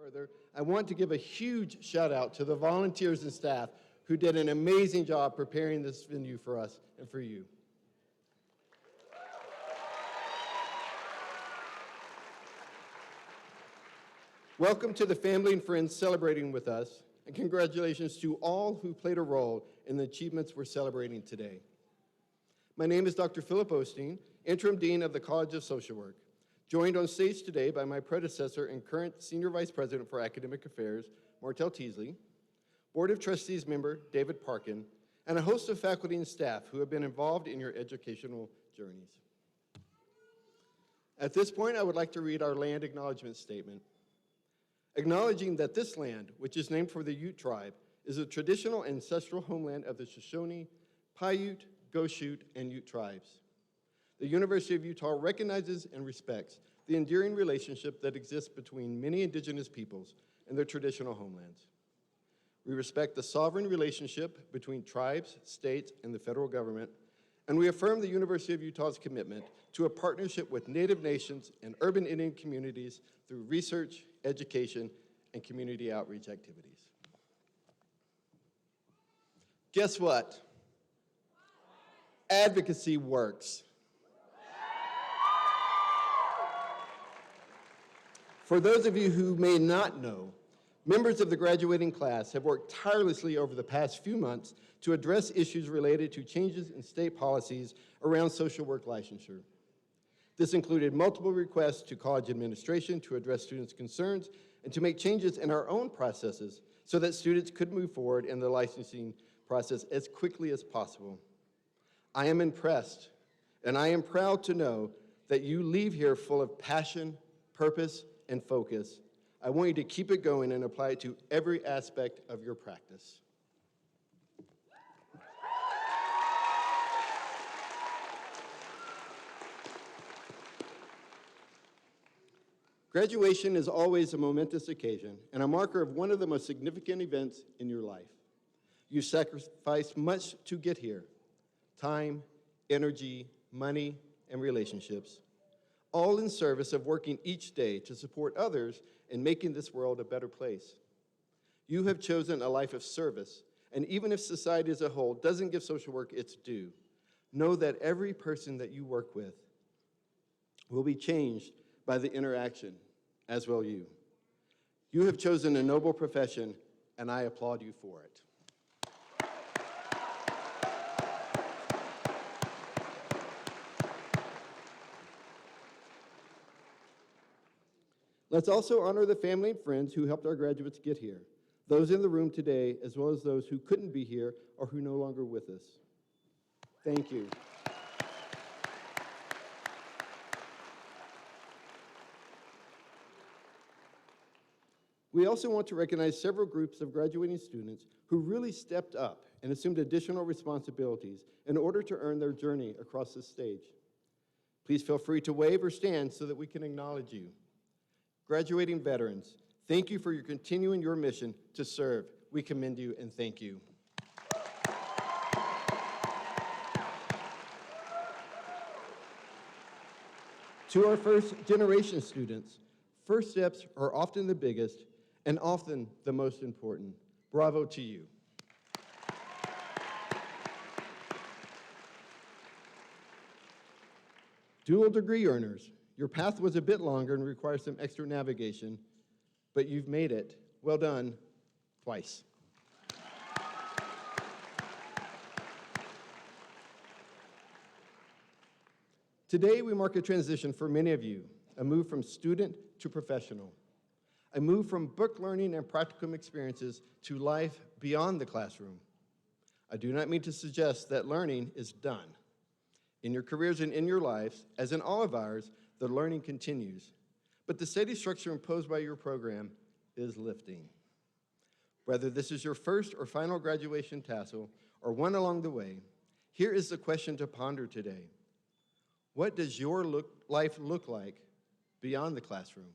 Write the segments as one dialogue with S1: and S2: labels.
S1: further, I want to give a huge shout out to the volunteers and staff who did an amazing job preparing this venue for us and for you. Welcome to the family and friends celebrating with us, and congratulations to all who played a role in the achievements we're celebrating today. My name is Dr. Philip Osteen, Interim Dean of the College of Social Work, joined on stage today by my predecessor and current Senior Vice President for Academic Affairs, Martell Teasley, Board of Trustees member David Parkin, and a host of faculty and staff who have been involved in your educational journeys. At this point, I would like to read our land acknowledgement statement. Acknowledging that this land, which is named for the Ute tribe, is a traditional ancestral homeland of the Shoshone, Paiute, Goshute, and Ute tribes. The University of Utah recognizes and respects the enduring relationship that exists between many indigenous peoples and their traditional homelands. We respect the sovereign relationship between tribes, states, and the federal government, and we affirm the University of Utah's commitment to a partnership with Native nations and urban Indian communities through research, education, and community outreach activities. Guess what? Advocacy works. For those of you who may not know, members of the graduating class have worked tirelessly over the past few months to address issues related to changes in state policies around social work licensure. This included multiple requests to college administration to address students' concerns and to make changes in our own processes so that students could move forward in the licensing process as quickly as possible. I am impressed, and I am proud to know that you leave here full of passion, purpose, and focus. I want you to keep it going and apply it to every aspect of your practice. Graduation is always a momentous occasion and a marker of one of the most significant events in your life. You sacrificed much to get here: time, energy, money, and relationships, all in service of working each day to support others in making this world a better place. You have chosen a life of service, and even if society as a whole doesn't give social work its due, know that every person that you work with will be changed by the interaction, as will you. You have chosen a noble profession, and I applaud you for it. Let's also honor the family and friends who helped our graduates get here, those in the room today, as well as those who couldn't be here or who are no longer with us. Thank you. We also want to recognize several groups of graduating students who really stepped up and assumed additional responsibilities in order to earn their journey across this stage. Please feel free to wave or stand so that we can acknowledge you. Graduating veterans, thank you for your continuing your mission to serve. We commend you and thank you. To our first generation students, first steps are often the biggest and often the most important. Bravo to you. Dual degree earners, your path was a bit longer and requires some extra navigation, but you've made it. Well done, twice. Today, we mark a transition for many of you, a move from student to professional, a move from book learning and practicum experiences to life beyond the classroom. I do not mean to suggest that learning is done. In your careers and in your lives, as in all of ours, the learning continues, but the steady structure imposed by your program is lifting. Whether this is your first or final graduation tassel or one along the way, here is the question to ponder today. What does your life look like beyond the classroom?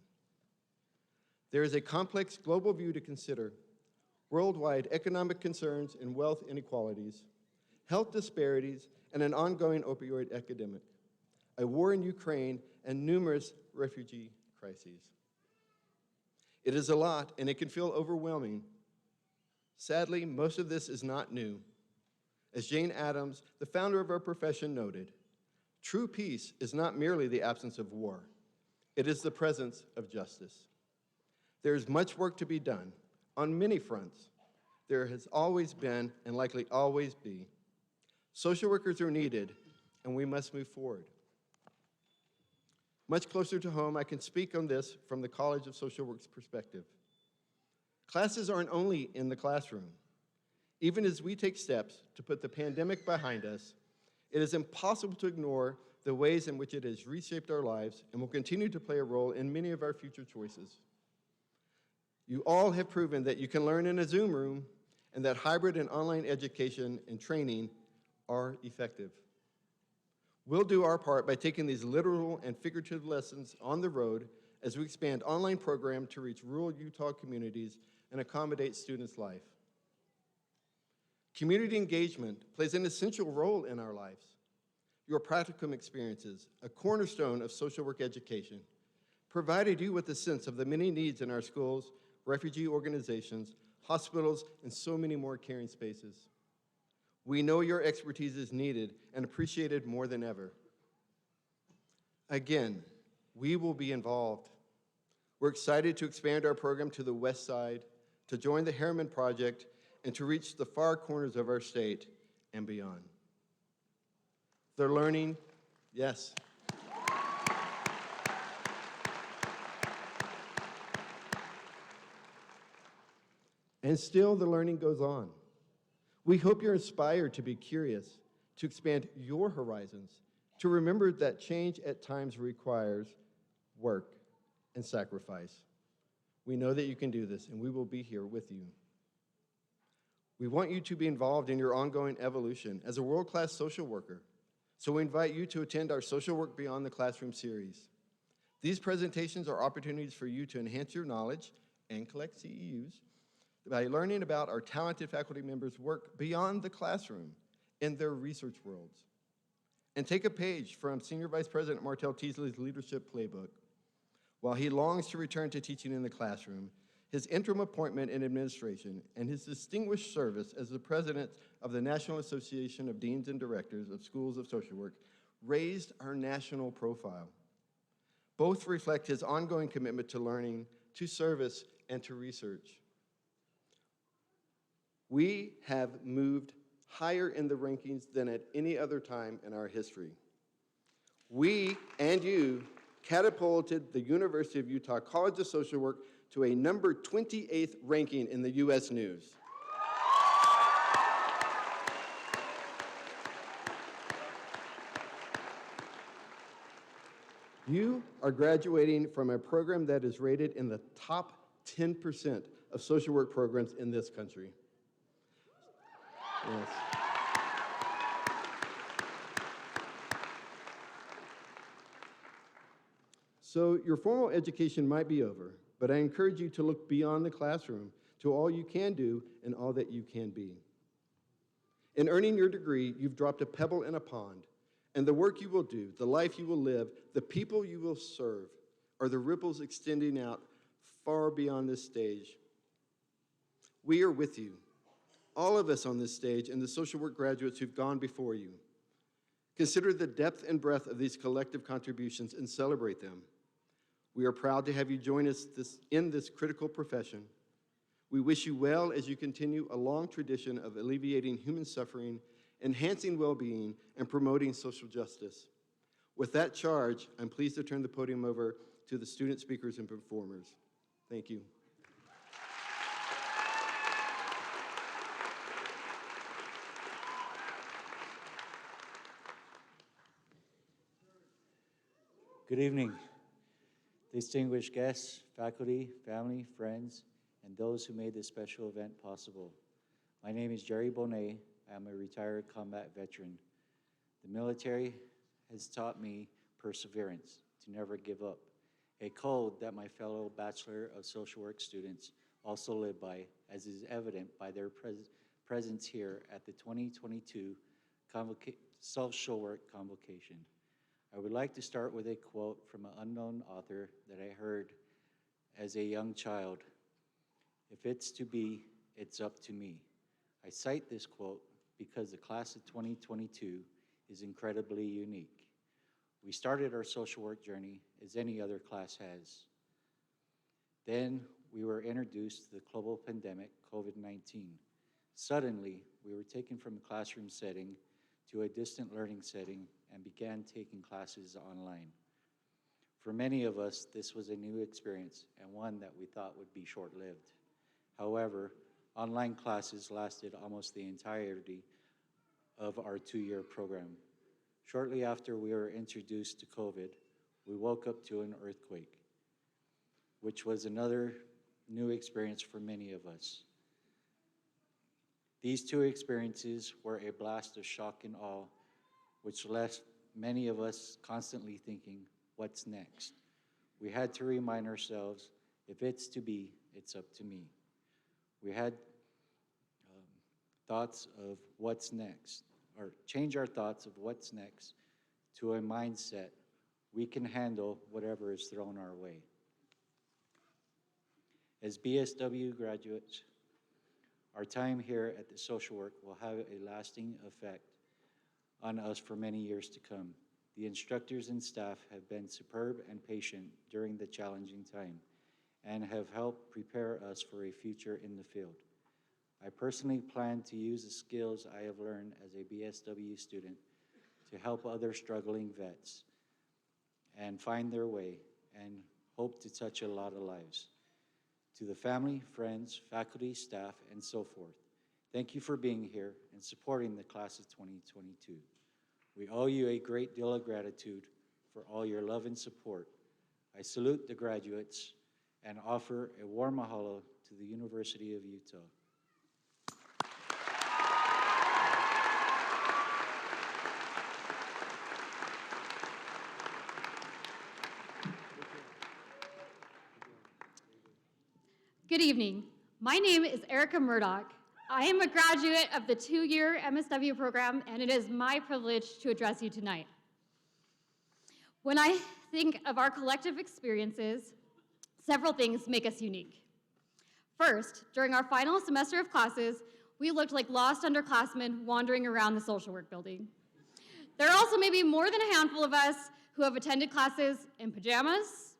S1: There is a complex global view to consider: worldwide economic concerns and wealth inequalities, health disparities, and an ongoing opioid epidemic, a war in Ukraine, and numerous refugee crises. It is a lot, and it can feel overwhelming. Sadly, most of this is not new. As Jane Addams, the founder of our profession, noted, true peace is not merely the absence of war. It is the presence of justice. There is much work to be done on many fronts. There has always been and likely always be. Social workers are needed, and we must move forward. Much closer to home, I can speak on this from the College of Social Work's perspective. Classes aren't only in the classroom. Even as we take steps to put the pandemic behind us, it is impossible to ignore the ways in which it has reshaped our lives and will continue to play a role in many of our future choices. You all have proven that you can learn in a Zoom room and that hybrid and online education and training are effective. We'll do our part by taking these literal and figurative lessons on the road as we expand online program to reach rural Utah communities and accommodate students' life. Community engagement plays an essential role in our lives. Your practicum experiences, a cornerstone of social work education, provided you with a sense of the many needs in our schools, refugee organizations, hospitals, and so many more caring spaces. We know your expertise is needed and appreciated more than ever. Again, we will be involved. We're excited to expand our program to the West Side, to join the Harriman Project, and to reach the far corners of our state and beyond. They're learning, yes. And still the learning goes on. We hope you're inspired to be curious, to expand your horizons, to remember that change at times requires work and sacrifice. We know that you can do this, and we will be here with you. We want you to be involved in your ongoing evolution as a world-class social worker, so we invite you to attend our Social Work Beyond the Classroom series. These presentations are opportunities for you to enhance your knowledge and collect CEUs by learning about our talented faculty members' work beyond the classroom in their research worlds. And take a page from Senior Vice President Martell Teasley's leadership playbook. While he longs to return to teaching in the classroom, his interim appointment in administration and his distinguished service as the president of the National Association of Deans and Directors of Schools of Social Work raised our national profile. Both reflect his ongoing commitment to learning, to service, and to research. We have moved higher in the rankings than at any other time in our history. We and you catapulted the University of Utah College of Social Work to a number 28th ranking in the U.S. News. You are graduating from a program that is rated in the top 10% of social work programs in this country. Yes. So your formal education might be over, but I encourage you to look beyond the classroom to all you can do and all that you can be. In earning your degree, you've dropped a pebble in a pond, and the work you will do, the life you will live, the people you will serve are the ripples extending out far beyond this stage. We are with you, all of us on this stage, and the social work graduates who've gone before you. Consider the depth and breadth of these collective contributions and celebrate them. We are proud to have you join us in this critical profession. We wish you well as you continue a long tradition of alleviating human suffering, enhancing well-being, and promoting social justice. With that charge, I'm pleased to turn the podium over to the student speakers and performers. Thank you.
S2: Good evening, distinguished guests, faculty, family, friends, and those who made this special event possible. My name is Jerry Bonet. I am a retired combat veteran. The military has taught me perseverance, to never give up, a code that my fellow Bachelor of Social Work students also live by, as is evident by their presence here at the 2022 Social Work Convocation. I would like to start with a quote from an unknown author that I heard as a young child, "If it's to be, it's up to me." I cite this quote because the class of 2022 is incredibly unique. We started our social work journey as any other class has. Then we were introduced to the global pandemic, COVID-19. Suddenly, we were taken from a classroom setting to a distant learning setting and began taking classes online. For many of us, this was a new experience and one that we thought would be short-lived. However, online classes lasted almost the entirety of our 2-year program. Shortly after we were introduced to COVID, we woke up to an earthquake, which was another new experience for many of us. These two experiences were a blast of shock and awe, which left many of us constantly thinking, what's next? We had to remind ourselves, if it's to be, it's up to me. We had thoughts of what's next, or change our thoughts of what's next to a mindset we can handle whatever is thrown our way. As BSW graduates, our time here at the social work will have a lasting effect on us for many years to come. The instructors and staff have been superb and patient during the challenging time and have helped prepare us for a future in the field. I personally plan to use the skills I have learned as a BSW student to help other struggling vets and find their way and hope to touch a lot of lives. To the family, friends, faculty, staff, and so forth, thank you for being here and supporting the class of 2022. We owe you a great deal of gratitude for all your love and support. I salute the graduates and offer a warm mahalo to the University of Utah.
S3: Good evening. My name is Erica Murdoch. I am a graduate of the 2-year MSW program, and it is my privilege to address you tonight. When I think of our collective experiences, several things make us unique. First, during our final semester of classes, we looked like lost underclassmen wandering around the social work building. There are also maybe more than a handful of us who have attended classes in pajamas,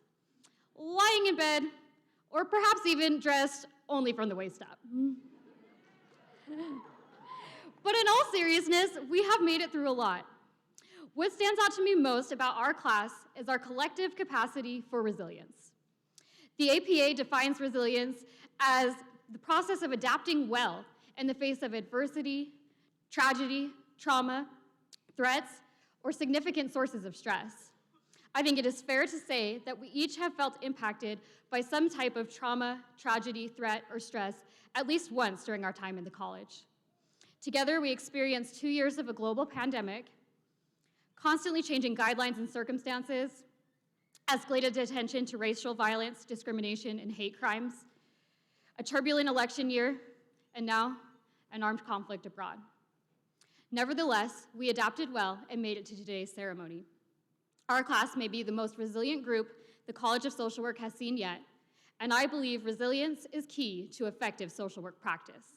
S3: lying in bed, or perhaps even dressed only from the waist up. But in all seriousness, we have made it through a lot. What stands out to me most about our class is our collective capacity for resilience. The APA defines resilience as the process of adapting well in the face of adversity, tragedy, trauma, threats, or significant sources of stress. I think it is fair to say that we each have felt impacted by some type of trauma, tragedy, threat, or stress at least once during our time in the college. Together, we experienced 2 years of a global pandemic, constantly changing guidelines and circumstances, escalated attention to racial violence, discrimination, and hate crimes, a turbulent election year, and now an armed conflict abroad. Nevertheless, we adapted well and made it to today's ceremony. Our class may be the most resilient group the College of Social Work has seen yet, and I believe resilience is key to effective social work practice.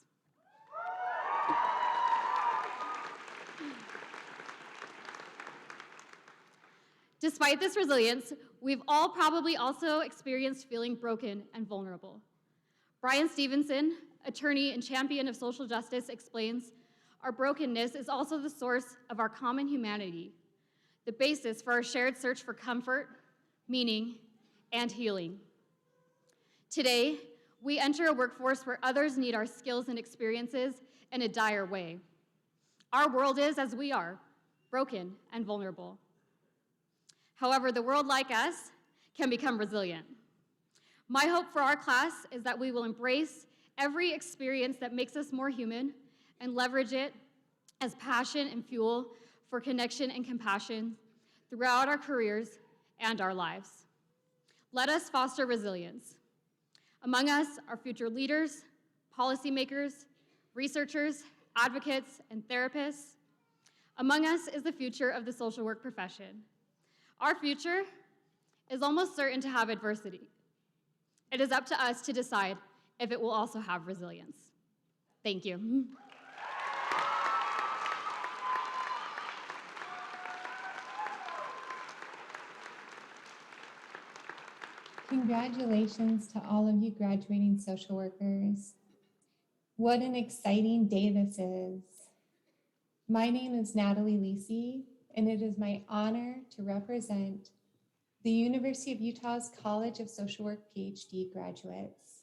S3: Despite this resilience, we've all probably also experienced feeling broken and vulnerable. Brian Stevenson, attorney and champion of social justice, explains, "Our brokenness is also the source of our common humanity, the basis for our shared search for comfort, meaning, and healing." Today, we enter a workforce where others need our skills and experiences in a dire way. Our world is, as we are, broken and vulnerable. However, the world, like us, can become resilient. My hope for our class is that we will embrace every experience that makes us more human and leverage it as passion and fuel for connection and compassion throughout our careers and our lives. Let us foster resilience. Among us are future leaders, policymakers, researchers, advocates, and therapists. Among us is the future of the social work profession. Our future is almost certain to have adversity. It is up to us to decide if it will also have resilience. Thank you.
S4: Congratulations to all of you graduating social workers. What an exciting day this is. My name is Natalie Lisi, and it is my honor to represent the University of Utah's College of Social Work PhD graduates.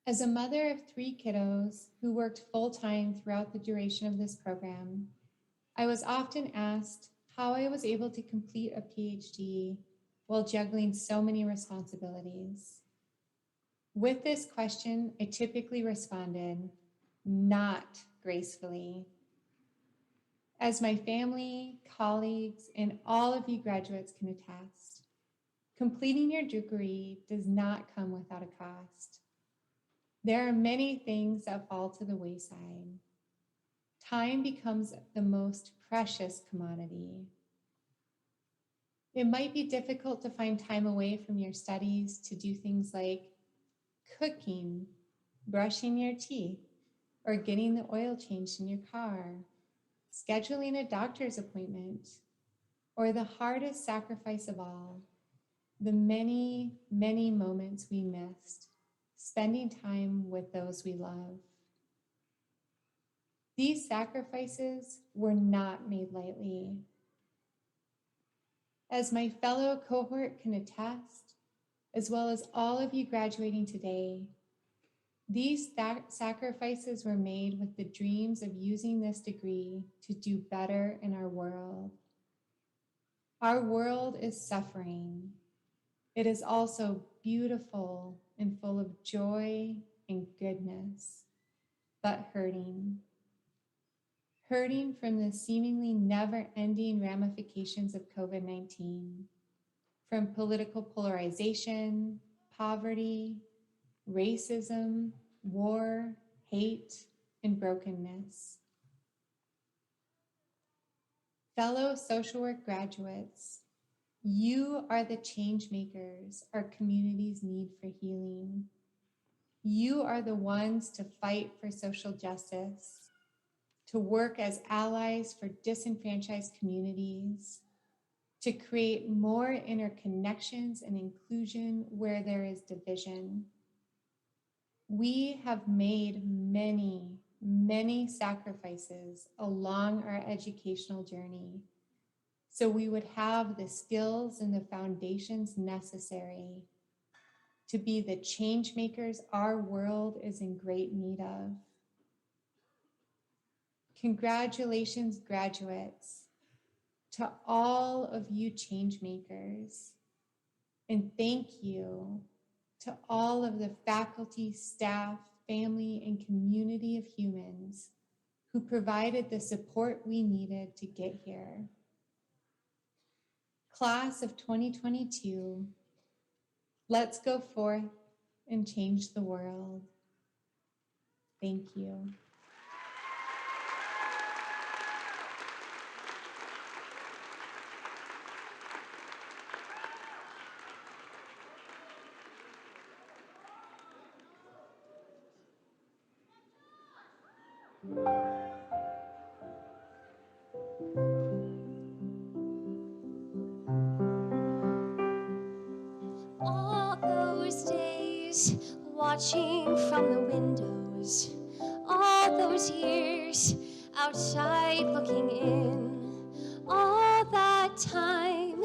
S4: As a mother of 3 kiddos who worked full-time throughout the duration of this program, I was often asked how I was able to complete a PhD while juggling so many responsibilities. With this question, I typically responded, not gracefully. As my family, colleagues, and all of you graduates can attest, completing your degree does not come without a cost. There are many things that fall to the wayside. Time becomes the most precious commodity. It might be difficult to find time away from your studies to do things like cooking, brushing your teeth, or getting the oil changed in your car, scheduling a doctor's appointment, or the hardest sacrifice of all, the many, many moments we missed, spending time with those we love. These sacrifices were not made lightly. As my fellow cohort can attest, as well as all of you graduating today, these sacrifices were made with the dreams of using this degree to do better in our world. Our world is suffering. It is also beautiful and full of joy and goodness, but hurting. Hurting from the seemingly never-ending ramifications of COVID-19, from political polarization, poverty, racism, war, hate, and brokenness. Fellow social work graduates, you are the change makers our communities need for healing. You are the ones to fight for social justice, to work as allies for disenfranchised communities, to create more interconnections and inclusion where there is division. We have made many, many sacrifices along our educational journey, so we would have the skills and the foundations necessary to be the change makers our world is in great need of. Congratulations, graduates, to all of you change makers. And thank you to all of the faculty, staff, family, and community of humans who provided the support we needed to get here. Class of 2022, let's go forth and change the world. Thank you.
S5: All those days watching from the windows, all those years outside looking in, all that time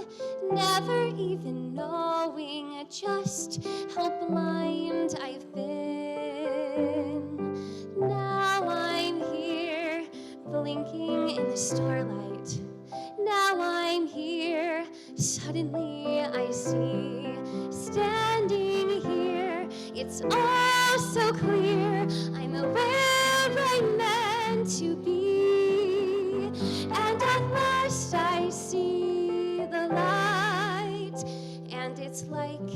S5: never even knowing just how blind I've been. Now I'm here blinking in the starlight. Now I'm here, suddenly I see, standing here, it's all so clear, I'm where I'm meant to be, and at last I see the light, and it's like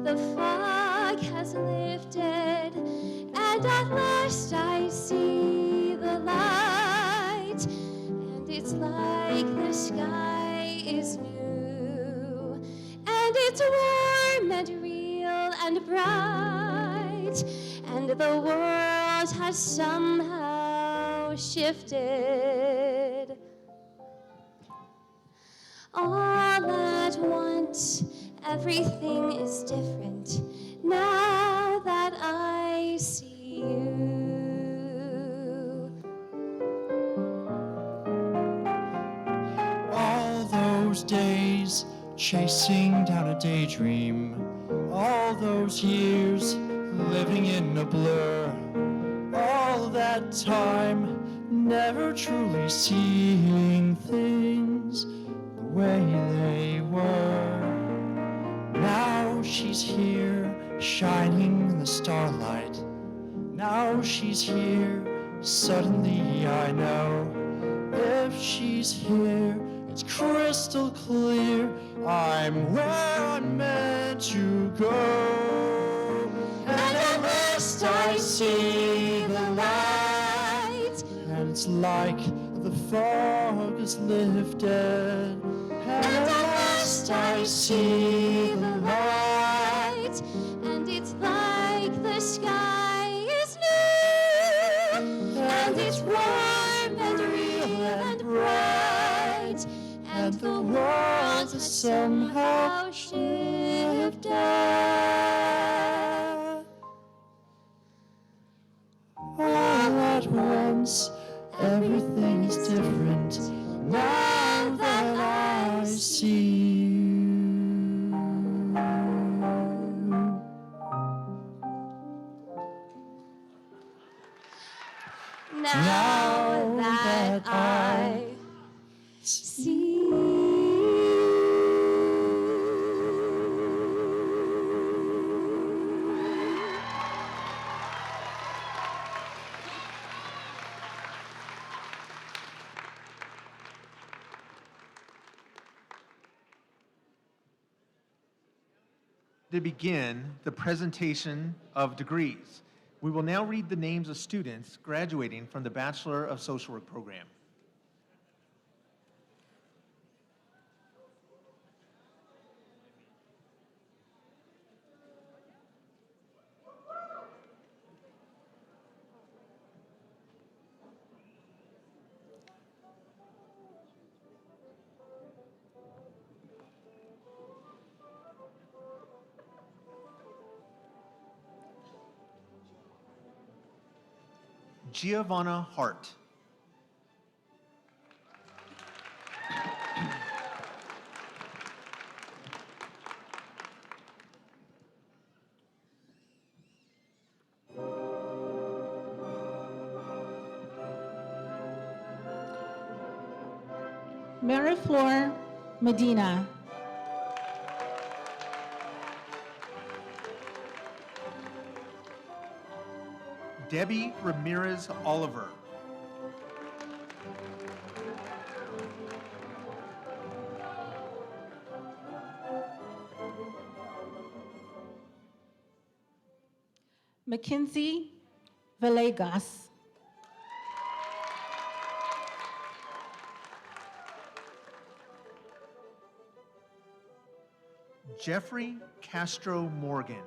S5: the fog has lifted, and at last I see the light, and it's like the sky is new, and it's warm and real. and bright, and the world has somehow shifted. All at once, everything is different now that I see you.
S6: All those days chasing down a daydream, all those years living in a blur, all that time never truly seeing things the way they were. Now she's here, shining in the starlight. Now she's here, suddenly I know. If she's here, it's crystal clear, I'm where I'm meant to go. And at last I see the light, and it's like the fog is lifted. And at last I see the light,
S5: And it's like the sky is new, and it's warm and real and bright, and the world has somehow shifted.
S6: All at once, everything is different now that I see you.
S5: Now that I see
S7: To begin the presentation of degrees, we will now read the names of students graduating from the Bachelor of Social Work program. Giovanna Hart.
S8: Mariflor Medina.
S7: Debbie Ramirez Oliver.
S8: Mackenzie Villegas.
S7: Jeffrey Castro Morgan.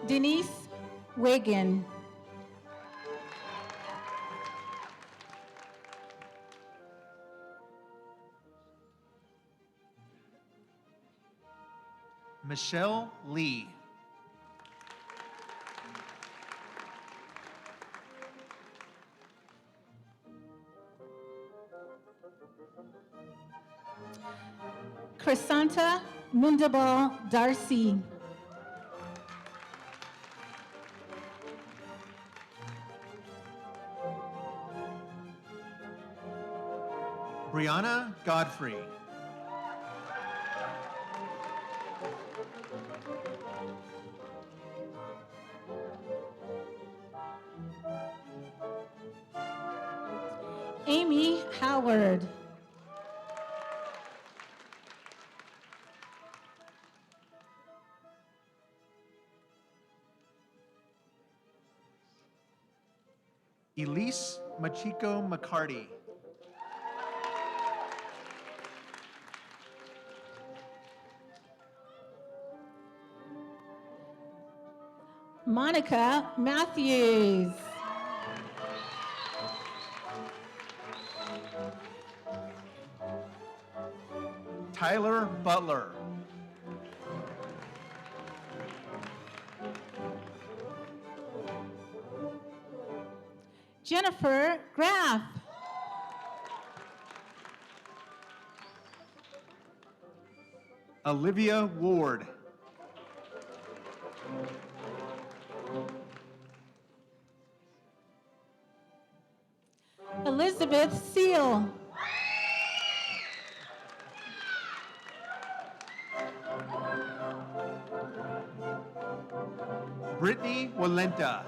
S8: Denise Wagan.
S7: Michelle Lee.
S8: Crisanta Mundabal Darcy.
S7: Brianna Godfrey.
S8: Amy Howard.
S7: Elise Machiko McCarty.
S8: Monica Matthews.
S7: Tyler Butler.
S8: Jennifer Graff.
S7: Olivia Ward.
S8: Elizabeth Seal.
S7: Brittany Walenta.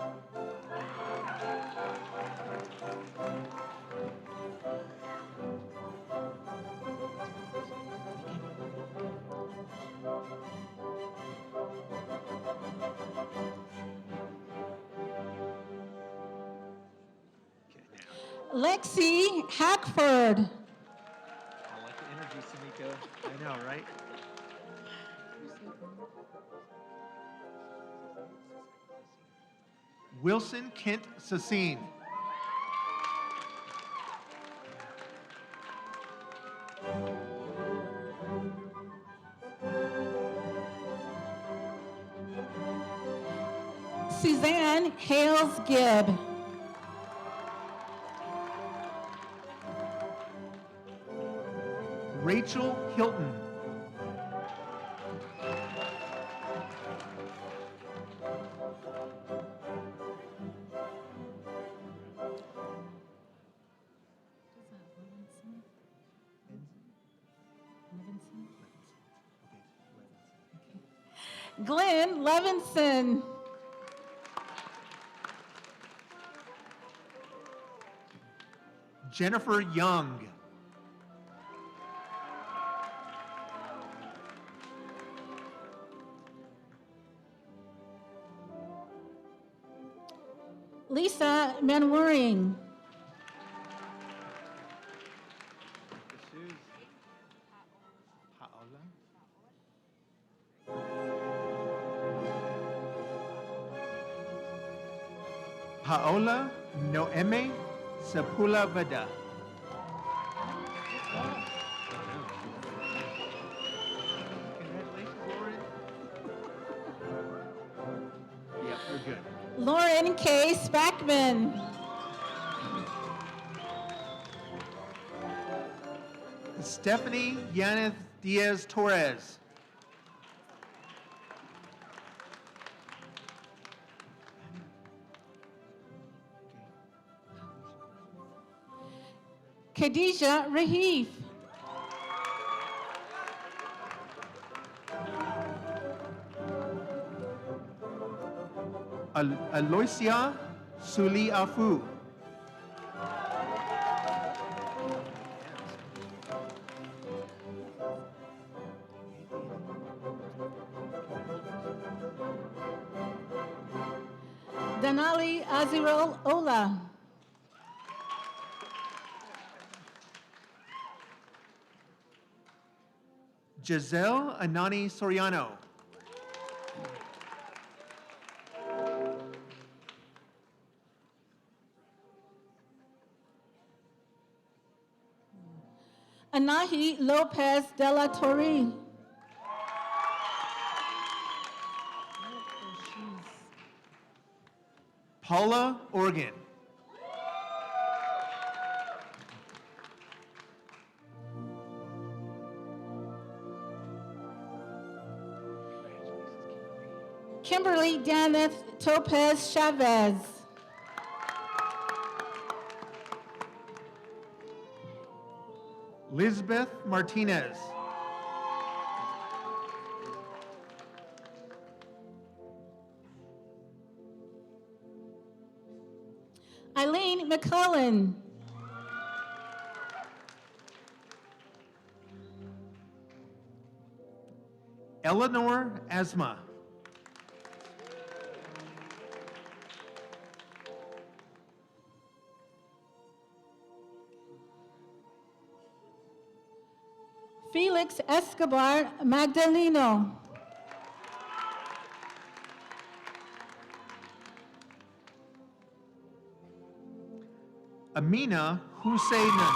S8: Lexi Hackford.
S7: I like the energy, Samiko. I know, right? Wilson Kent Sassine.
S8: Suzanne Hales Gibb.
S7: Rachel Hilton.
S8: Glenn Levinson.
S7: Jennifer Young.
S8: Lisa Manwaring.
S7: Paola Noeme Sapula Veda. Congratulations, Lauren. Yep, we're good.
S8: Lauren K. Spackman.
S7: Stephanie Yaneth Diaz Torres.
S8: Khadijah Rahif.
S7: Aloysia Suli Afu.
S8: Danali Azirol Ola.
S7: Giselle Anani Soriano.
S8: Anahi Lopez de la Torre.
S7: Paula Organ.
S8: Kimberly Daneth Topez Chavez.
S7: Lisbeth Martinez.
S8: Eileen McClellan.
S7: Eleanor Asma.
S8: Felix Escobar Magdaleno.
S7: Amina Husseinen.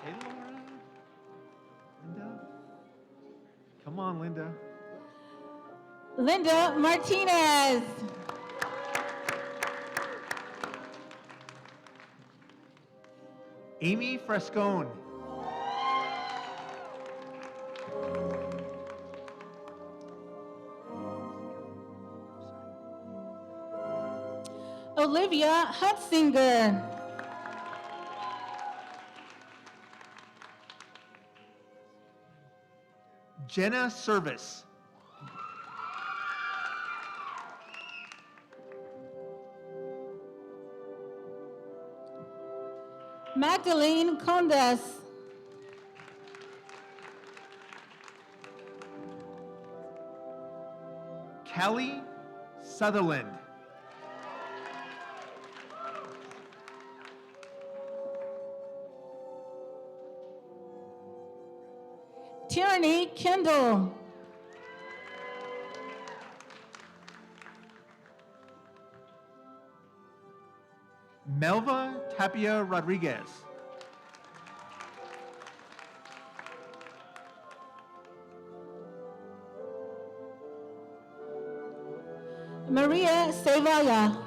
S7: Hey, Laura. Linda. Come on, Linda.
S8: Linda Martinez.
S7: Amy Frescone.
S8: Olivia Hutzinger.
S7: Jenna Service.
S8: Magdalene Condes.
S7: Callie Sutherland.
S8: Tierney Kendall.
S7: Melva Tapia Rodriguez.
S8: Maria Sevilla.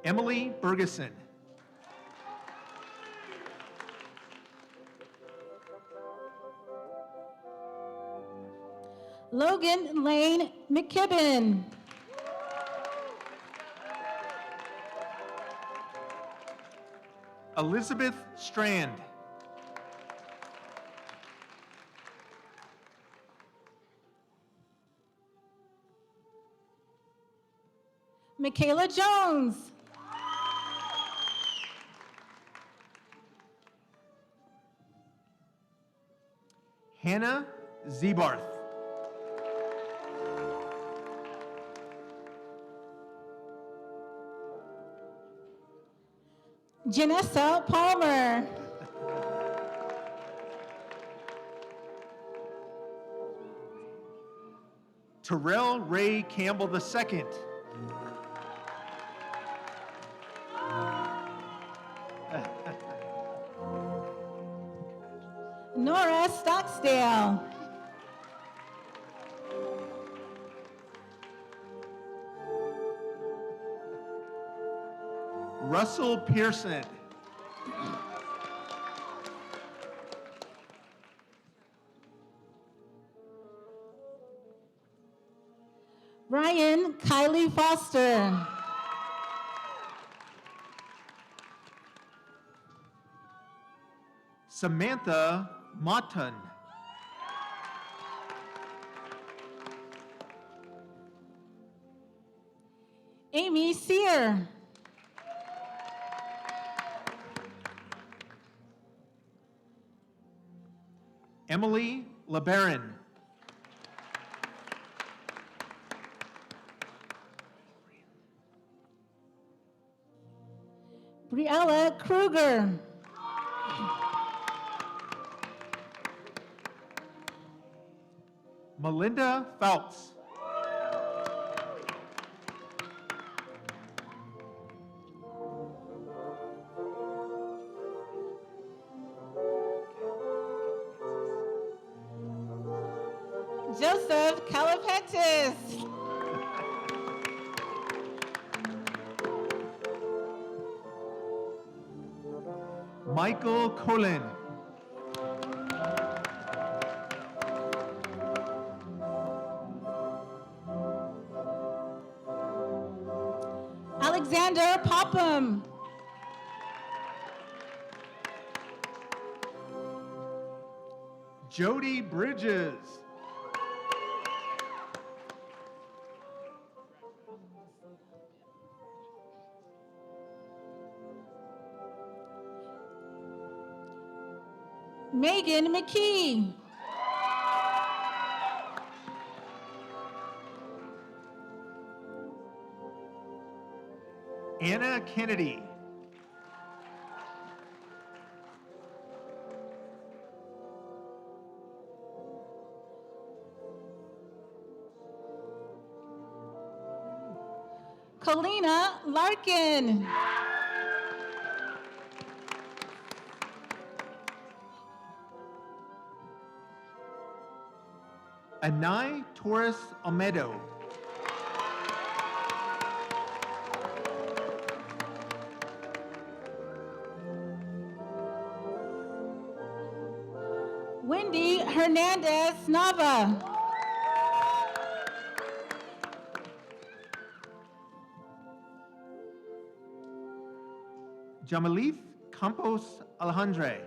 S7: Emily Bergeson.
S8: Logan Lane McKibben.
S7: Elizabeth Strand.
S8: Michaela Jones.
S7: Hannah Zebarth.
S8: Janessa Palmer.
S7: Terrell Ray Campbell II.
S8: Nora Stocksdale.
S7: Russell Pearson.
S8: Ryan Kylie Foster.
S7: Samantha Motton.
S8: Amy Sear.
S7: Emily LeBaron.
S8: Briella Kruger.
S7: Melinda Phelps.
S8: Joseph Calapetis.
S7: Michael Colin.
S8: Alexander Popham.
S7: Jody Bridges.
S8: Megan McKee.
S7: Anna Kennedy.
S8: Colina Larkin.
S7: Anai Torres Almedo.
S8: Wendy Hernandez Nava.
S7: Jamalith Campos Alejandre.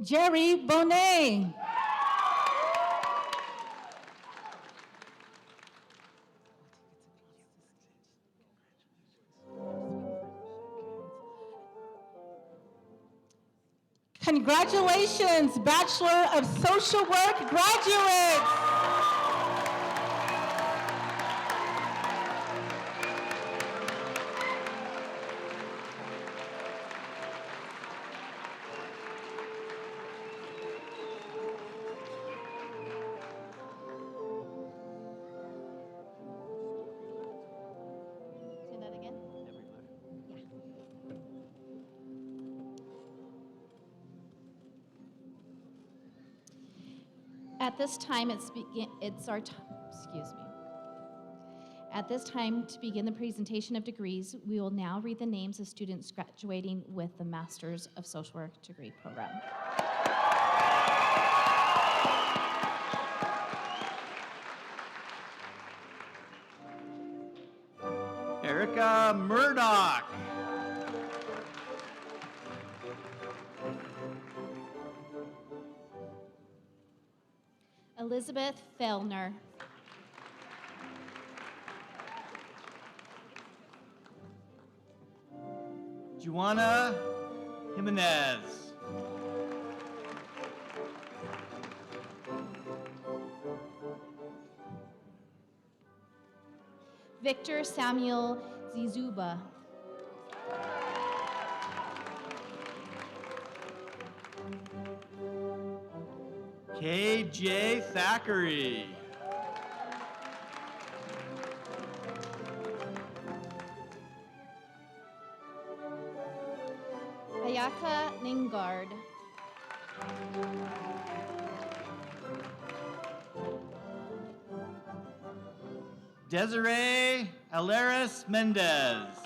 S8: Jerry Bonet. Congratulations, Bachelor of Social Work graduates.
S5: Say that again? At this time, it's our time, excuse me. At this time, to begin the presentation of degrees, we will now read the names of students graduating with the Masters of Social Work degree program.
S7: Erica Murdoch.
S5: Elizabeth Fellner.
S9: Juana Jimenez.
S5: Victor Samuel Zizuba.
S9: KJ Thackeray.
S5: Ayaka Ningard.
S9: Desiree Alaris Mendez.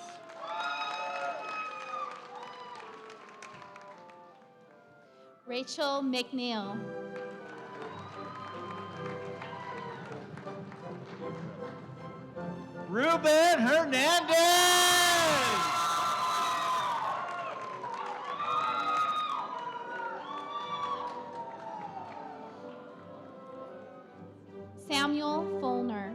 S5: Rachel McNeil.
S9: Ruben Hernandez.
S5: Samuel Fuller.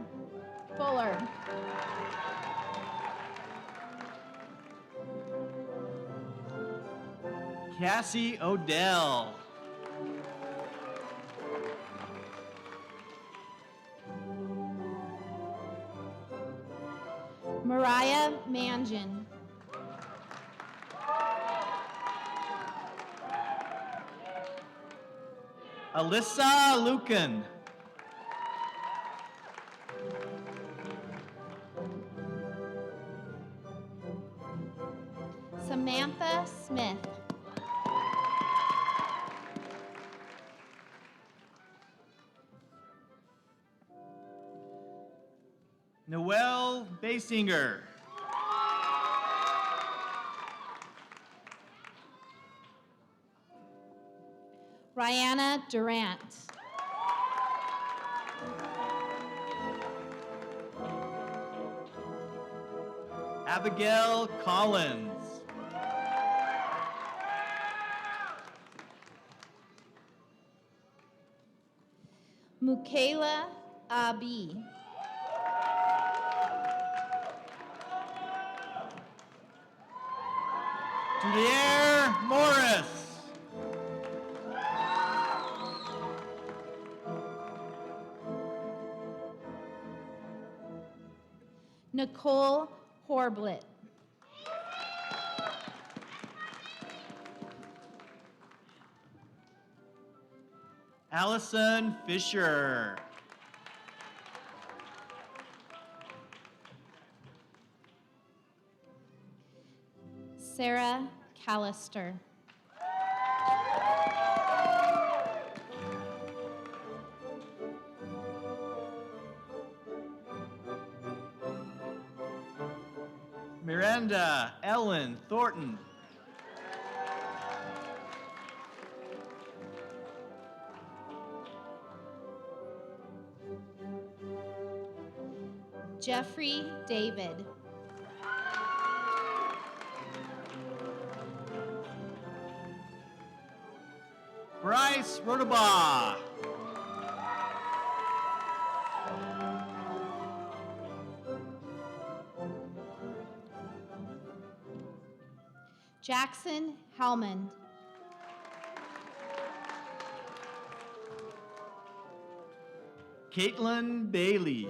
S9: Cassie Odell.
S5: Mariah Mangin.
S9: Alyssa Lucan.
S5: Samantha Smith.
S9: Noelle Basinger.
S5: Rihanna Durant.
S9: Abigail Collins.
S5: Mukayla Abi.
S9: Juliere Morris.
S5: Nicole Horblett.
S9: Allison Fisher.
S5: Sarah Callister.
S9: Miranda Ellen Thornton.
S5: Jeffrey David.
S9: Bryce Rodabaugh.
S5: Jackson Hellman.
S9: Caitlin Bailey.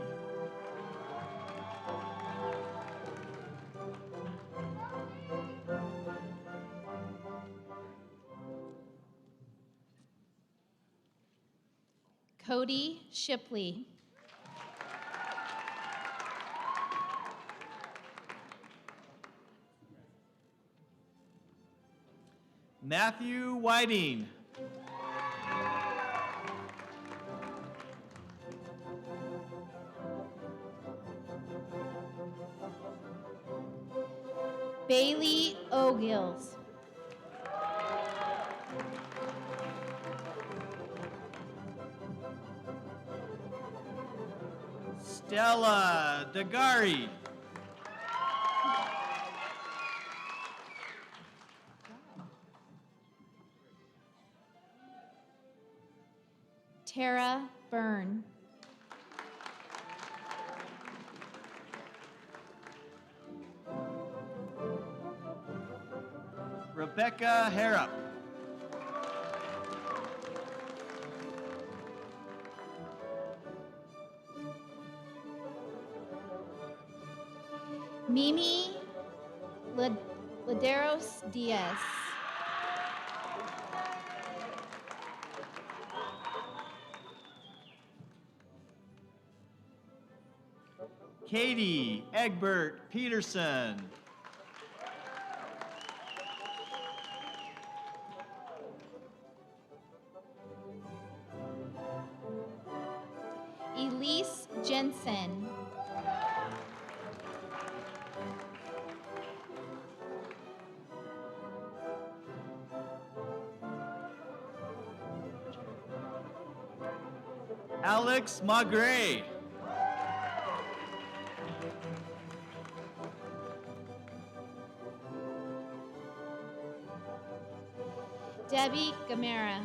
S5: Cody Shipley.
S9: Matthew Whiting.
S5: Bailey O'Gills.
S9: Stella Dagari.
S5: Tara Byrne.
S9: Rebecca Harrop.
S5: Mimi Laderos Diaz.
S9: Katie Egbert Peterson.
S5: Elise Jensen.
S9: Alex Magray.
S5: Debbie Gamera.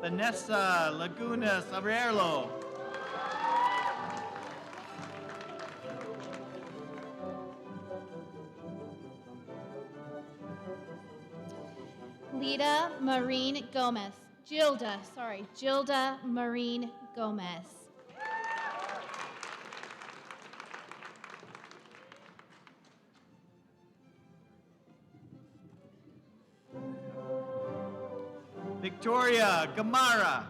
S9: Vanessa Laguna Sabriello.
S5: Lita Marine Gomez. Gilda Marine Gomez.
S9: Victoria Gamara.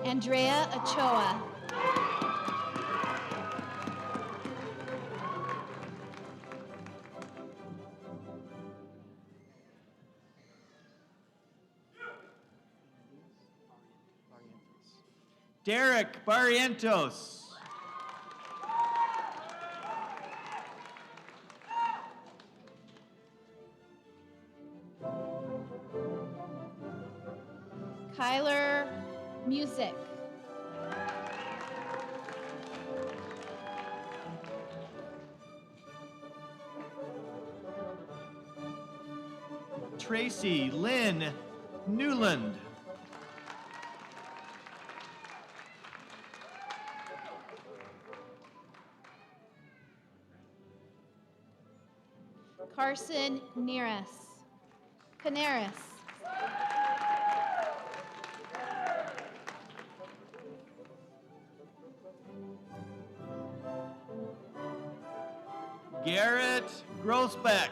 S5: Andrea Ochoa.
S9: Derek Barrientos.
S5: Kyler Music.
S9: Tracy Lynn Newland.
S5: Carson Canaris.
S9: Garrett Grossbeck.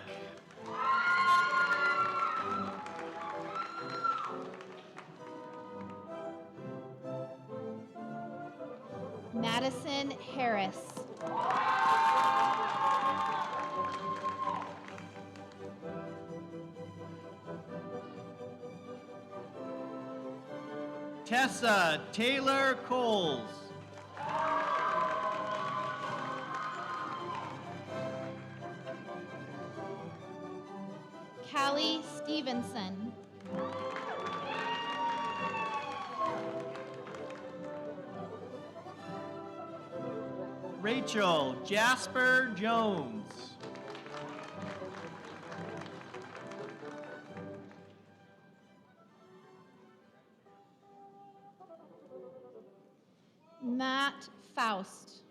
S5: Madison Harris.
S9: Tessa Taylor Coles.
S5: Callie Stevenson.
S9: Rachel Jasper Jones.
S5: Matt Faust.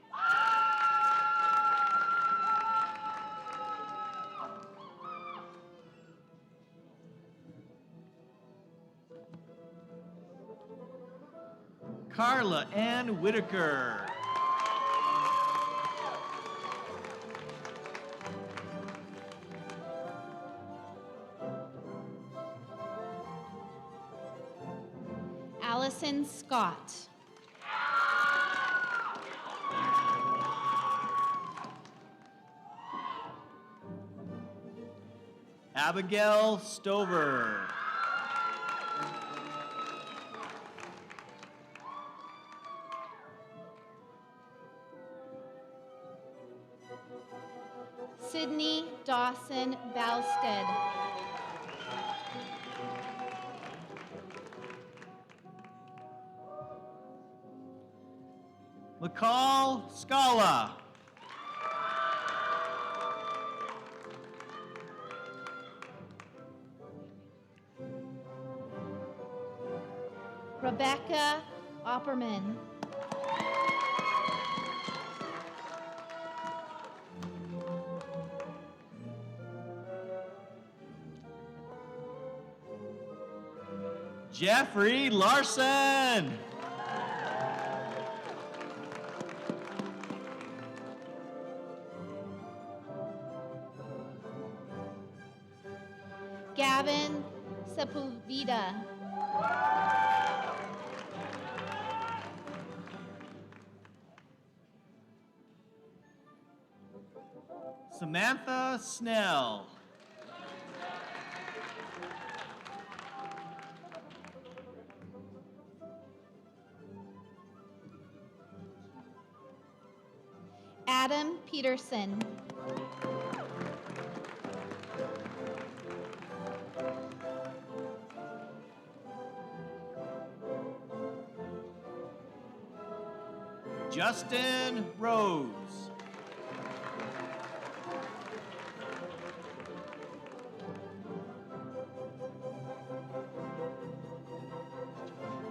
S9: Carla Ann Whitaker.
S5: Allison Scott.
S9: Abigail Stover.
S5: Sydney Dawson Balstead.
S9: McCall Scala.
S5: Rebecca Opperman.
S9: Jeffrey Larson.
S5: Gavin Sepulveda.
S9: Samantha Snell.
S5: Adam Peterson.
S9: Justin Rose.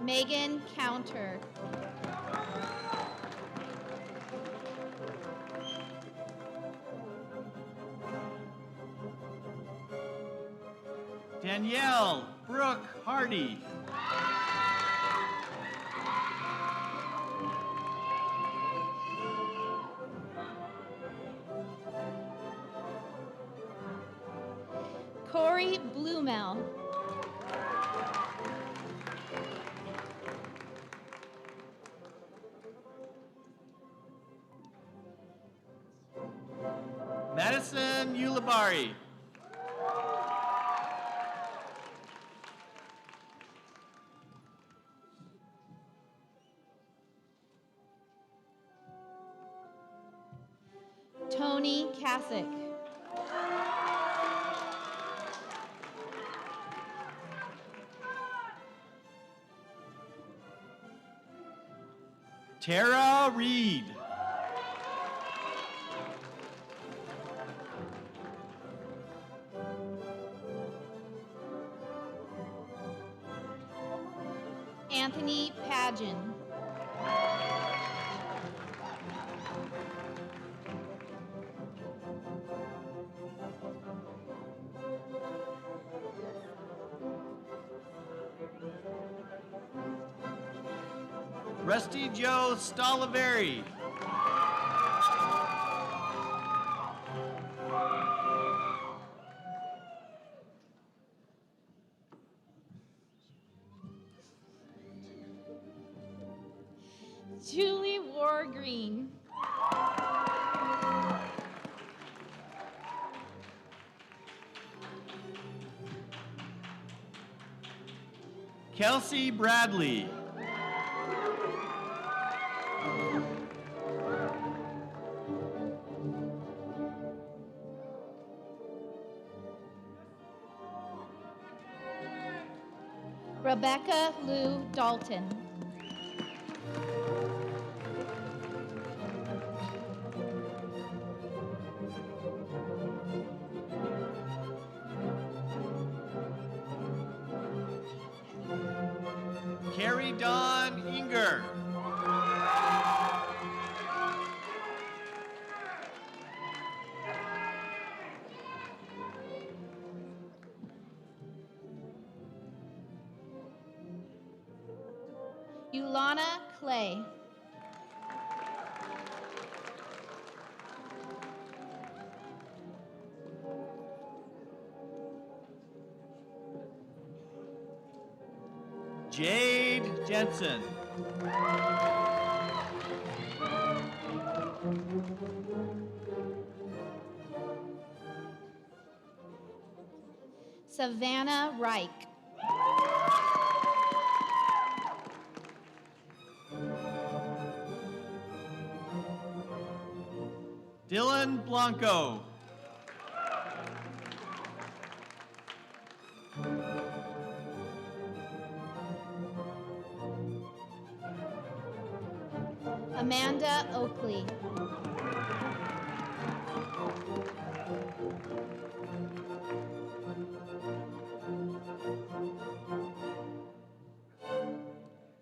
S5: Megan Counter.
S9: Danielle Brooke Hardy.
S5: Corey Blumel.
S9: Madison Ulibari.
S5: Tony Kasich.
S9: Tara Reed.
S5: Anthony Pageon.
S9: Rusty Joe Stoliveri.
S5: Julie Wargreen.
S9: Kelsey Bradley.
S5: Rebecca Lou Dalton.
S9: Carrie Dawn Inger.
S5: Yulana Clay.
S9: Jade Jensen.
S5: Savannah Reich.
S9: Dylan Blanco.
S5: Amanda Oakley.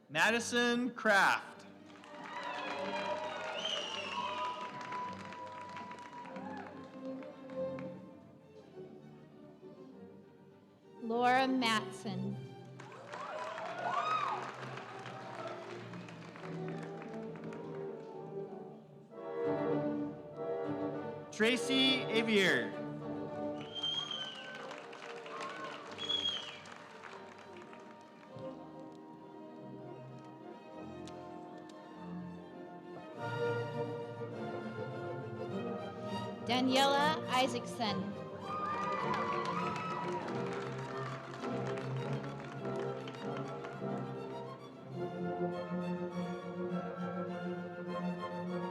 S9: Madison Kraft.
S5: Laura Matson.
S9: Tracy Avier.
S5: Daniela Isaacson.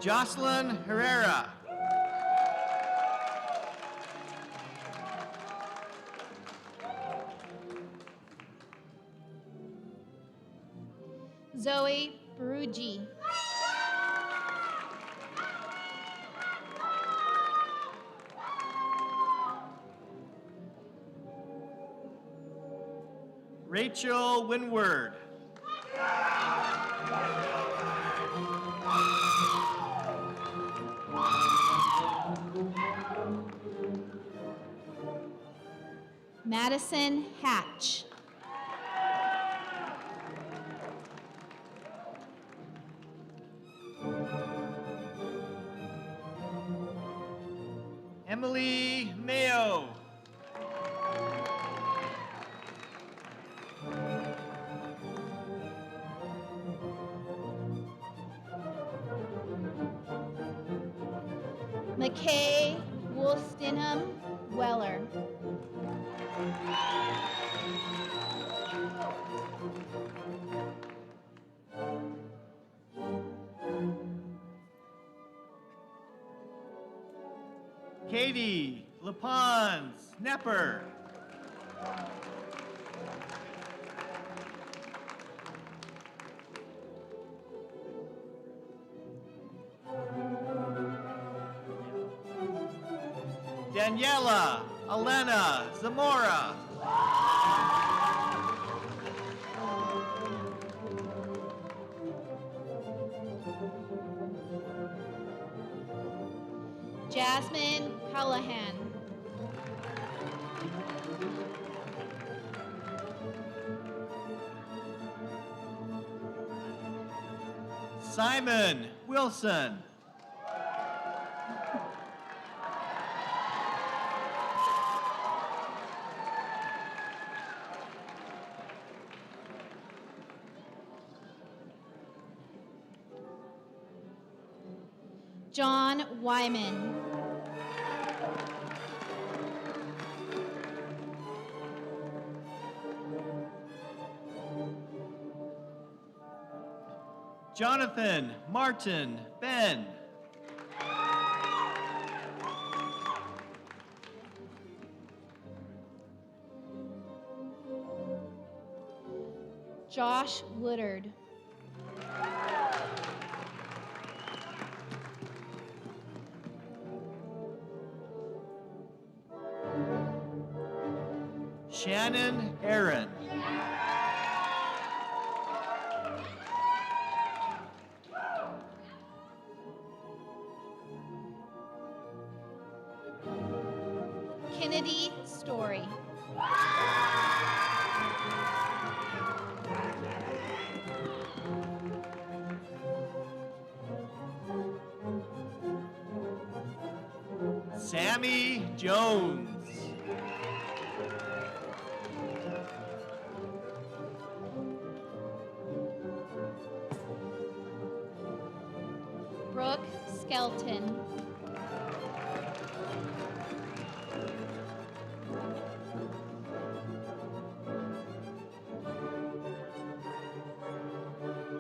S9: Jocelyn Herrera.
S5: Zoe Perugi.
S9: Rachel Winward.
S5: Madison Hatch.
S9: Emily Mayo.
S5: McKay Woolstenham Weller.
S9: Katie Lapons Snapper. Daniela Elena Zamora.
S5: Jasmine Callahan.
S9: Simon Wilson.
S5: John Wyman.
S9: Jonathan Martin Ben.
S5: Josh Woodard.
S9: Shannon Aaron.
S5: Kennedy Story.
S9: Sammy Jones.
S5: Brooke Skelton.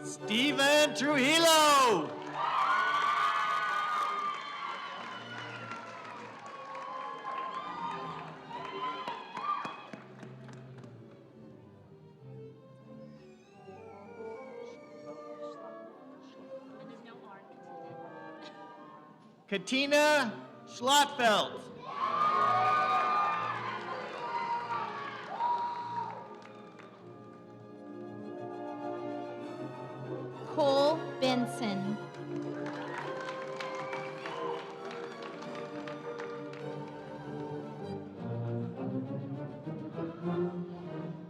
S9: Stephen Trujillo. Katina Schlotfeld.
S5: Cole Benson.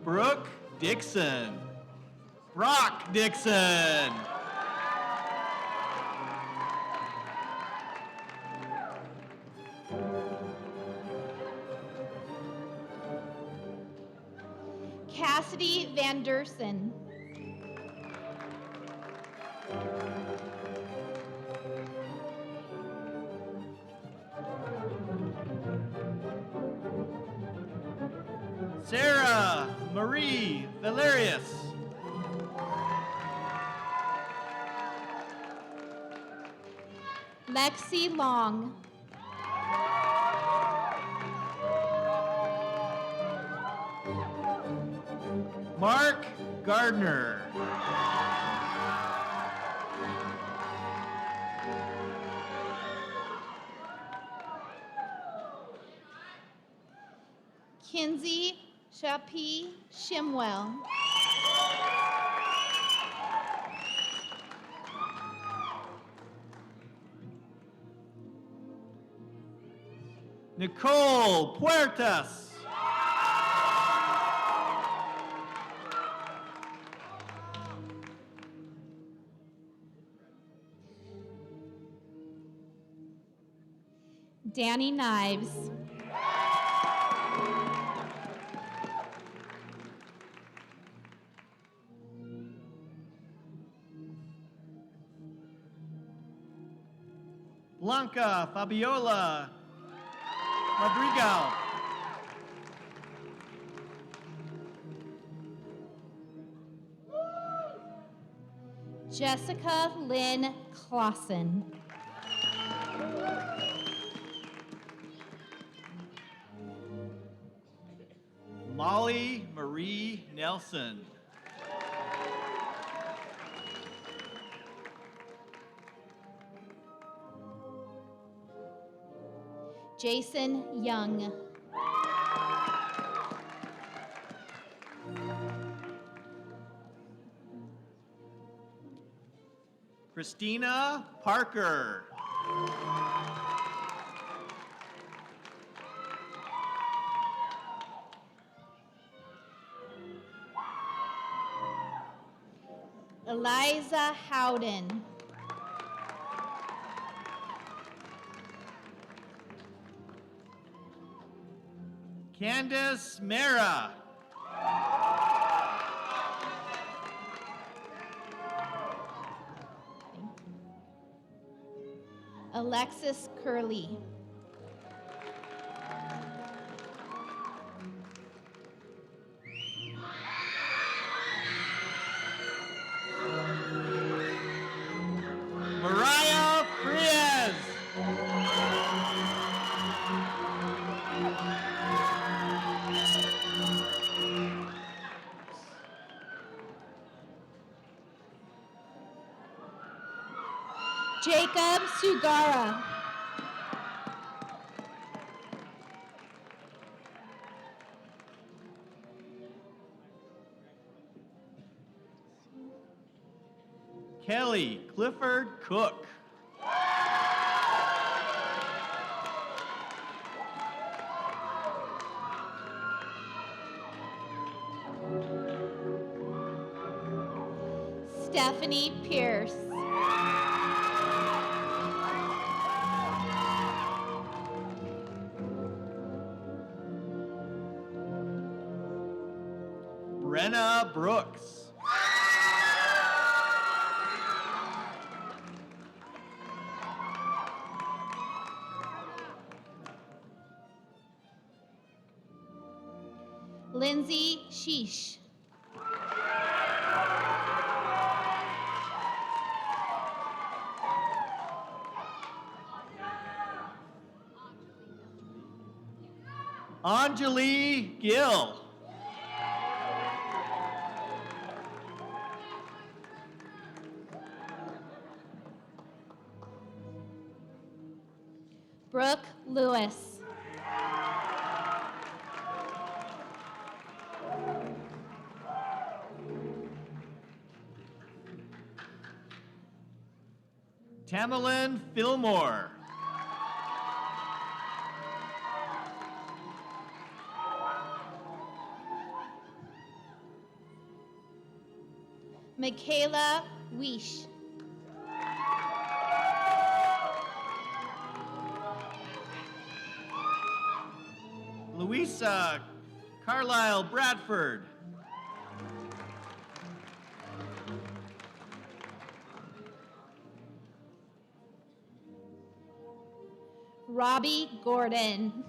S9: Brooke Dixon. Brock Dixon.
S5: Cassidy Van Dersen.
S9: Sarah Marie Valerius.
S5: Lexi Long.
S9: Mark Gardner.
S5: Kinsey Shapi Shimwell.
S9: Nicole Puertas.
S5: Danny Knives.
S9: Blanca Fabiola Madrigal.
S5: Jessica Lynn Clausen.
S9: Molly Marie Nelson.
S5: Jason Young.
S9: Christina Parker.
S5: Eliza Howden.
S9: Candace Mera.
S5: Alexis Curley.
S9: Mariah Frias.
S8: Jacob Sugara.
S9: Kelly Clifford Cook.
S5: Stephanie Pierce.
S9: Brenna Brooks.
S5: Lindsay Sheesh.
S9: Anjali Gill.
S5: Brooke Lewis.
S9: Tamerlyn Fillmore.
S5: Michaela Weish.
S9: Louisa Carlisle Bradford.
S5: Robbie Gordon.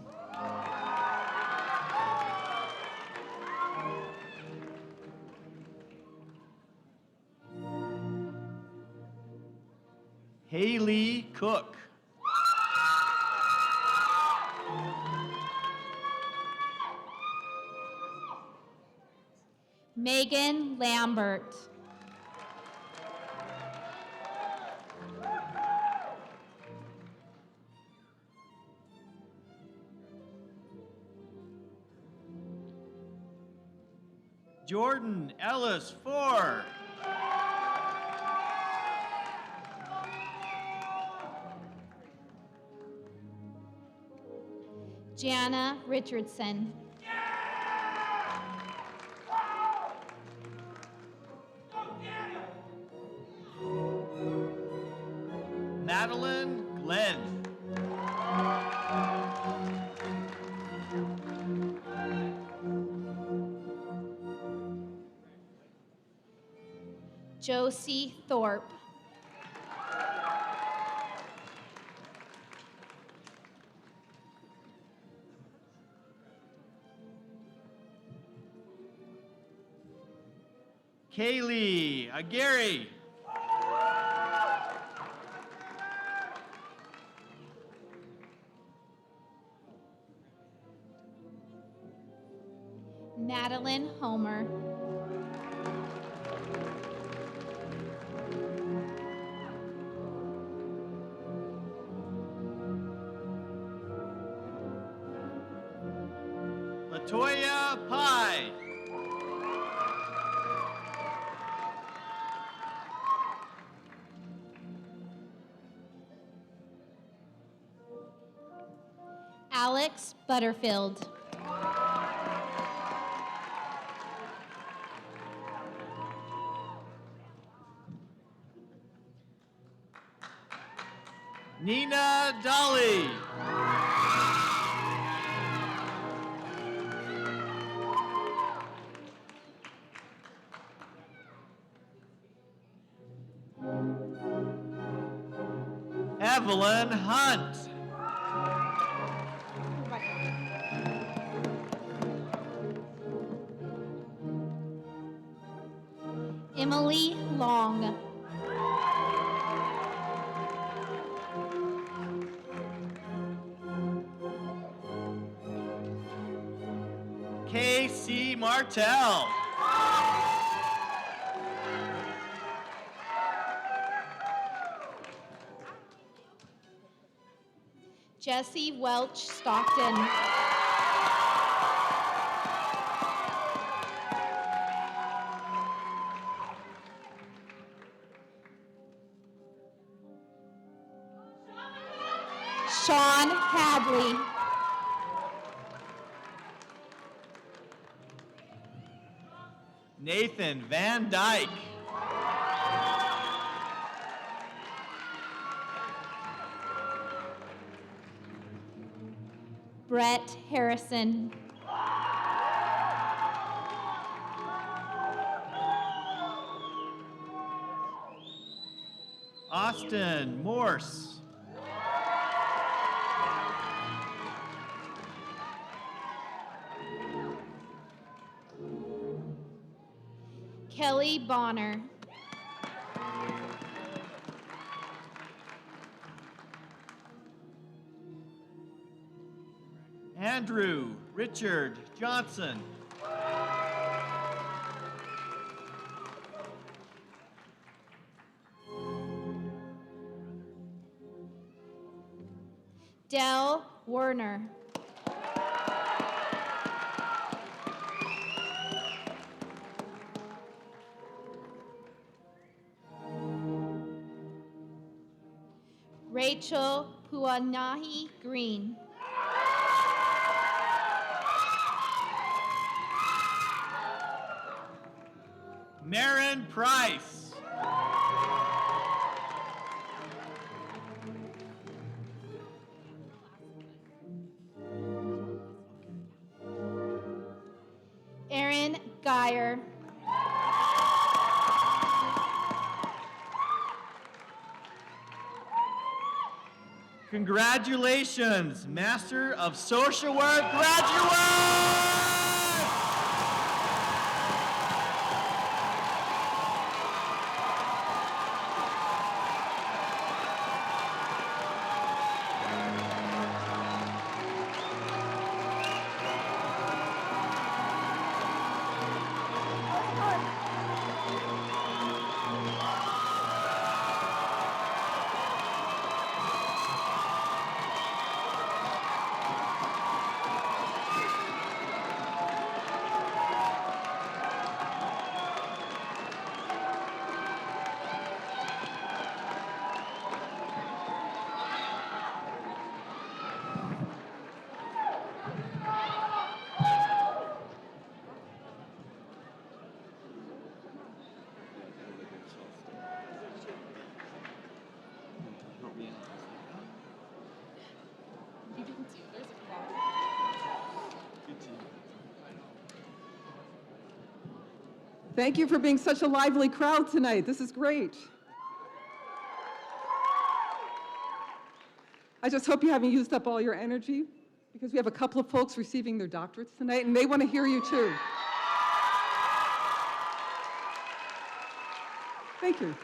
S9: Haley Cook.
S5: Megan Lambert.
S9: Jordan Ellis Four.
S5: Jana Richardson.
S9: Madeline Glenn.
S5: Josie Thorpe.
S9: Kaylee Aguirre.
S5: Madeline Homer.
S9: Latoya Pye.
S5: Alex Butterfield.
S9: Nina Dolly. Evelyn Hunt.
S5: Emily Long.
S9: Casey Martell.
S5: Jesse Welch Stockton. Sean Hadley.
S9: Nathan Van Dyke.
S5: Brett Harrison.
S9: Austin Morse.
S5: Kelly Bonner.
S9: Andrew Richard Johnson.
S5: Dell Werner. Rachel Puanahi Green.
S9: Marin Price.
S5: Aaron Geyer.
S9: Congratulations, Master of Social Work graduates!
S10: Thank you for being such a lively crowd tonight. This is great. I just hope you haven't used up all your energy, because we have a couple of folks receiving their doctorates tonight, and they want to hear you too. Thank you.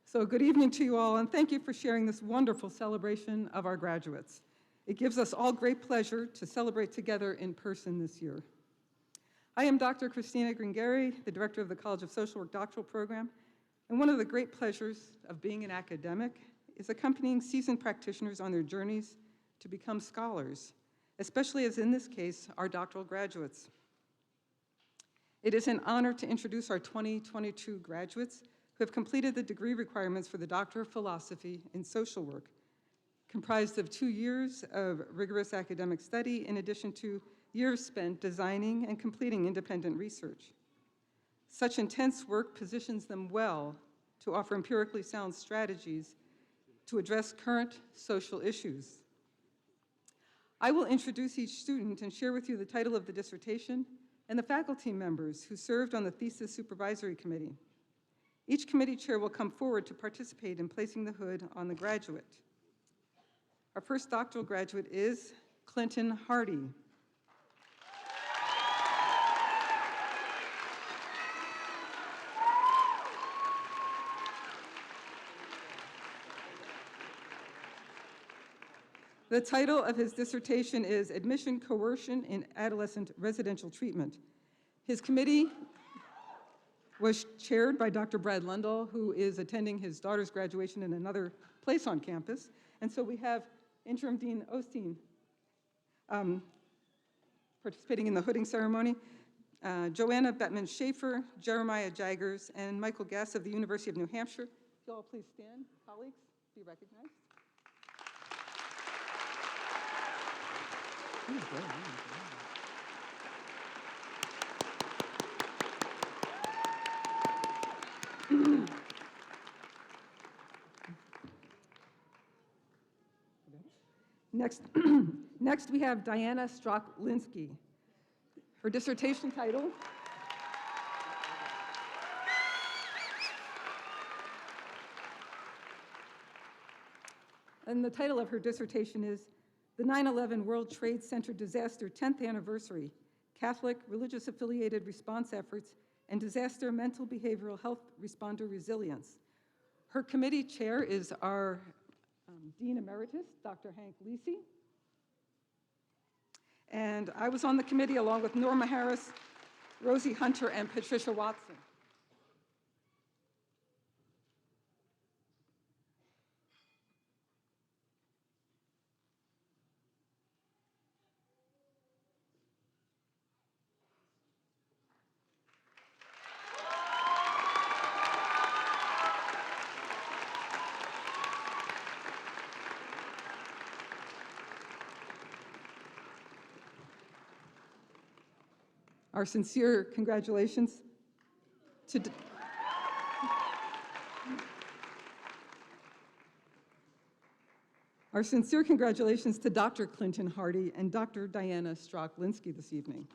S10: So good evening to you all, and thank you for sharing this wonderful celebration of our graduates. It gives us all great pleasure to celebrate together in person this year. I am Dr. Christina Gringari, the director of the College of Social Work doctoral program, and one of the great pleasures of being an academic is accompanying seasoned practitioners on their journeys to become scholars, especially as in this case, our doctoral graduates. It is an honor to introduce our 2022 graduates who have completed the degree requirements for the Doctor of Philosophy in Social Work, comprised of 2 years of rigorous academic study in addition to years spent designing and completing independent research. Such intense work positions them well to offer empirically sound strategies to address current social issues. I will introduce each student and share with you the title of the dissertation and the faculty members who served on the thesis supervisory committee. Each committee chair will come forward to participate in placing the hood on the graduate. Our first doctoral graduate is Clinton Hardy. The title of his dissertation is Admission Coercion in Adolescent Residential Treatment. His committee was chaired by Dr. Brad Lundahl, who is attending his daughter's graduation in another place on campus. And so we have Interim Dean Osteen participating in the hooding ceremony, Joanna Bettman-Schaefer, Jeremiah Jaggers, and Michael Gass of the University of New Hampshire. If you all please stand, colleagues, be recognized. Next we have Diana Strzok-Linsky. Her dissertation title and the title of her dissertation is The 9/11 World Trade Center Disaster 10th Anniversary, Catholic Religious Affiliated Response Efforts and Disaster Mental Behavioral Health Responder Resilience. Her committee chair is our Dean Emeritus, Dr. Hank Lisi. And I was on the committee along with Norma Harris, Rosie Hunter, and Patricia Watson. Our sincere congratulations to Dr. Clinton Hardy and Dr. Diana Strzok-Linsky this evening.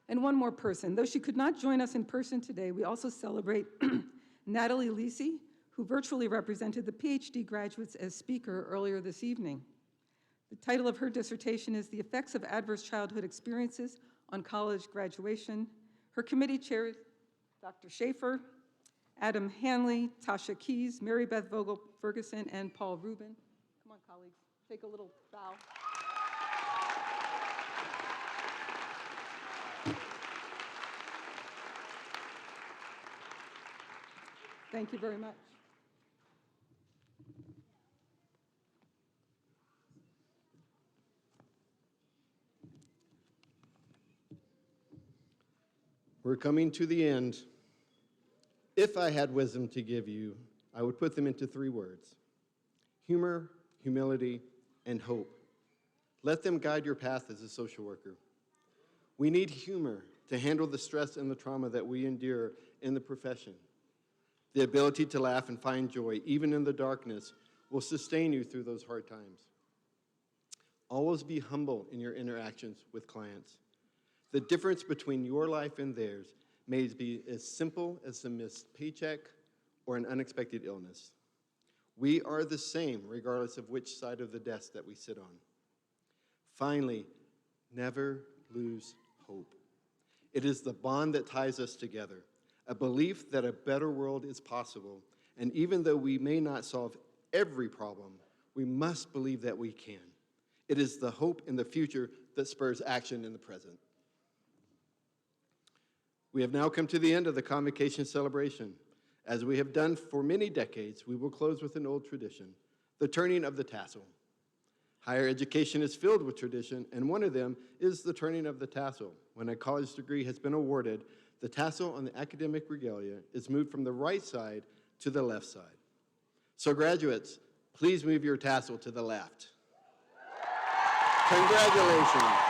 S10: And one more person. Though she could not join us in person today, we also celebrate Natalie Lisi, who virtually represented the PhD graduates as speaker earlier this evening. The title of her dissertation is The Effects of Adverse Childhood Experiences on College Graduation. Her committee chair is Dr. Schaefer, Adam Hanley, Tasha Keys, Mary Beth Vogel Ferguson, and Paul Rubin. Come on, colleagues, take a little bow. Thank you very much.
S1: We're coming to the end. If I had wisdom to give you, I would put them into 3 words: humor, humility, and hope. Let them guide your path as a social worker. We need humor to handle the stress and the trauma that we endure in the profession. The ability to laugh and find joy, even in the darkness, will sustain you through those hard times. Always be humble in your interactions with clients. The difference between your life and theirs may be as simple as a missed paycheck or an unexpected illness. We are the same regardless of which side of the desk that we sit on. Finally, never lose hope. It is the bond that ties us together, a belief that a better world is possible, and even though we may not solve every problem, we must believe that we can. It is the hope in the future that spurs action in the present. We have now come to the end of the Convocation celebration. As we have done for many decades, we will close with an old tradition, the turning of the tassel. Higher education is filled with tradition, and one of them is the turning of the tassel. When a college degree has been awarded, the tassel on the academic regalia is moved from the right side to the left side. So graduates, please move your tassel to the left. Congratulations.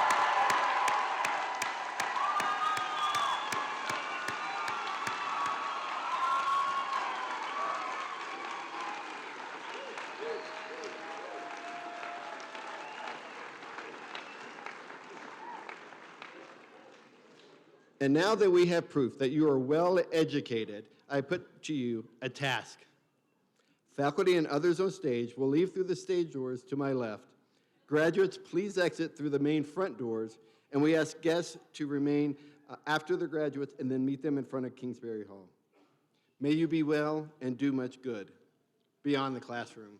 S1: And now that we have proof that you are well educated, I put to you a task. Faculty and others on stage will leave through the stage doors to my left. Graduates, please exit through the main front doors, and we ask guests to remain after the graduates and then meet them in front of Kingsbury Hall. May you be well and do much good beyond the classroom.